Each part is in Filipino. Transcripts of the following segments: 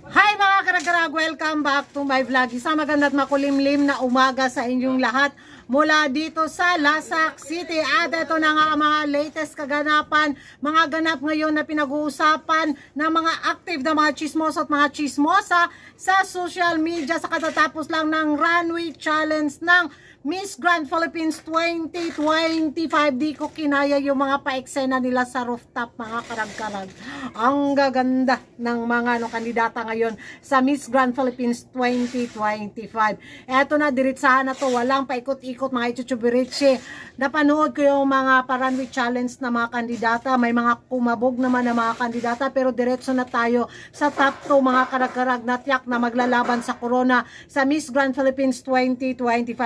Hi mga karag-karag! Welcome back to my vlog. Isang magandang makulimlim na umaga sa inyong lahat mula dito sa Lasak City. At ito na nga ang mga latest kaganapan, mga ganap ngayon na pinag-uusapan ng mga active na mga chismosa at mga chismosa sa social media sa katatapos lang ng runway challenge ng Miss Grand Philippines 2025. Di ko kinaya yung mga paeksena nila sa rooftop, mga karag-karag. Ang gaganda ng mga kandidata ngayon sa Miss Grand Philippines 2025. Eto na, diritsahan na to, walang paikot-ikot mga ichuchubirichi. Napanood ko yung mga runway challenge na mga kandidata. May mga kumabog naman na mga kandidata, pero diretso na tayo sa top 2 mga karag-karag na tiyak na maglalaban sa corona sa Miss Grand Philippines 2025.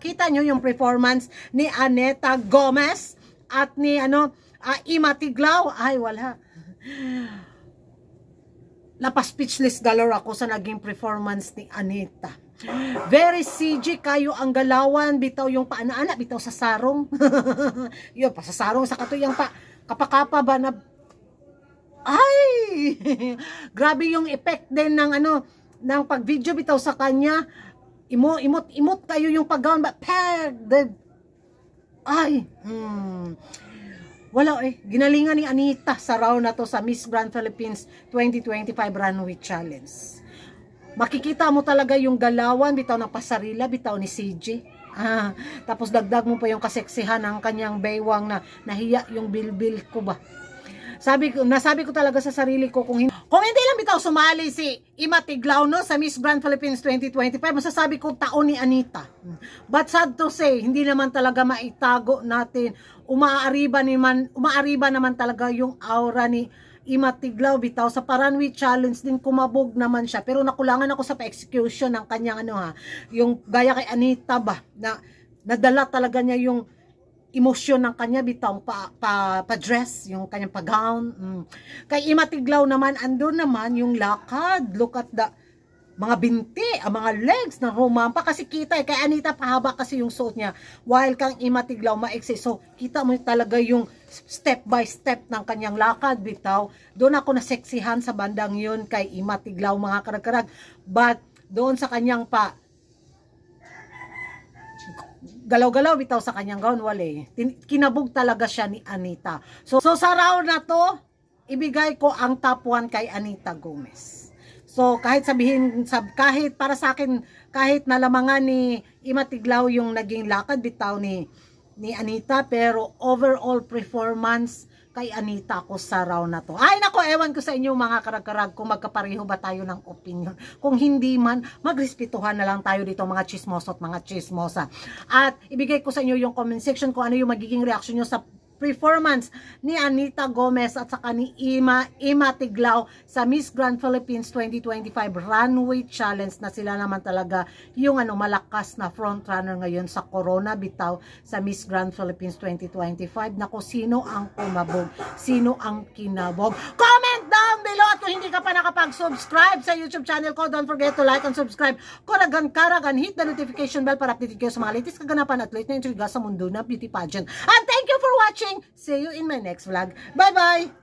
Kita nyo yung performance ni Aneta Gomez at ni Ima Tiglao. Ay, wala. Lapas speechless galore ako sa naging performance ni Aneta. Very CG kayo ang galawan, bitaw yung paana-ana, bitaw sa sarong. Yun, pa sa sarong sa katuyang pa kapakapa ba na ay grabe yung effect din ng ng pag-video bitaw sa kanya. Imot kayo yung pag-gown ba? Ay, wala ginalingan ni Anita sa round na to sa Miss Grand Philippines 2025 Runway Challenge. Makikita mo talaga yung galawan, bitaw ng pasarila, bitaw ni CJ. Tapos dagdag mo pa yung kaseksihan ng kanyang baywang na nahiya yung bilbil ko ba. Nasabi ko talaga sa sarili ko kung hindi lang bitaw sumali si Ima Tiglao sa Miss Grand Philippines 2025, masasabi ko taon ni Anita. But sad to say, hindi naman talaga maitago natin. Umaariba naman talaga yung aura ni Ima Tiglao bitaw sa runway challenge din, kumabog naman siya. Pero nakulangan ako sa pa-execution ng kanyang yung gaya kay Anita ba, na nadala talaga niya yung emosyon ng kanya bitaw pa-dress, yung kanyang pa-gown. Kay Ima Tiglao naman, andun naman yung lakad. Look at the mga binti, ang mga legs na rumampa kasi kita kay Anita pahaba kasi yung suot niya, while kang Ima Tiglao maiksi. So kita mo talaga yung step by step ng kanyang lakad bitaw. Doon ako naseksihan sa bandang yun kay Ima Tiglao, mga karag-karag. But doon sa kanyang galaw-galaw bitaw sa kanyang gown, wale. Kinabog talaga siya ni Anita. So sa round na to, ibigay ko ang top 1 kay Anita Gomez. So kahit para sa akin, kahit nalamangan ni Ima Tiglao yung naging lakad bitaw ni Anita, pero overall performance kay Anita ako sa round na to. Ay nako, ewan ko sa inyo mga karag-karag kung magkapareho ba tayo ng opinion. Kung hindi man, magrespetuhan na lang tayo dito mga chismoso at mga chismosa. At ibigay ko sa inyo yung comment section kung ano yung magiging reaction nyo sa performance ni Anita Gomez at saka ni Ima Tiglao sa Miss Grand Philippines 2025 Runway Challenge, na sila naman talaga yung malakas na frontrunner ngayon sa corona bitaw sa Miss Grand Philippines 2025. Nako, sino ang kumabog? Sino ang kinabog? Comment down below! At kung hindi ka pa nakapag-subscribe sa YouTube channel ko, don't forget to like and subscribe. Karagan, hit the notification bell para updated kayo sa mga latest kaganapan at late na intriga sa mundo na beauty pageant. And thank you for watching. See you in my next vlog. Bye-bye!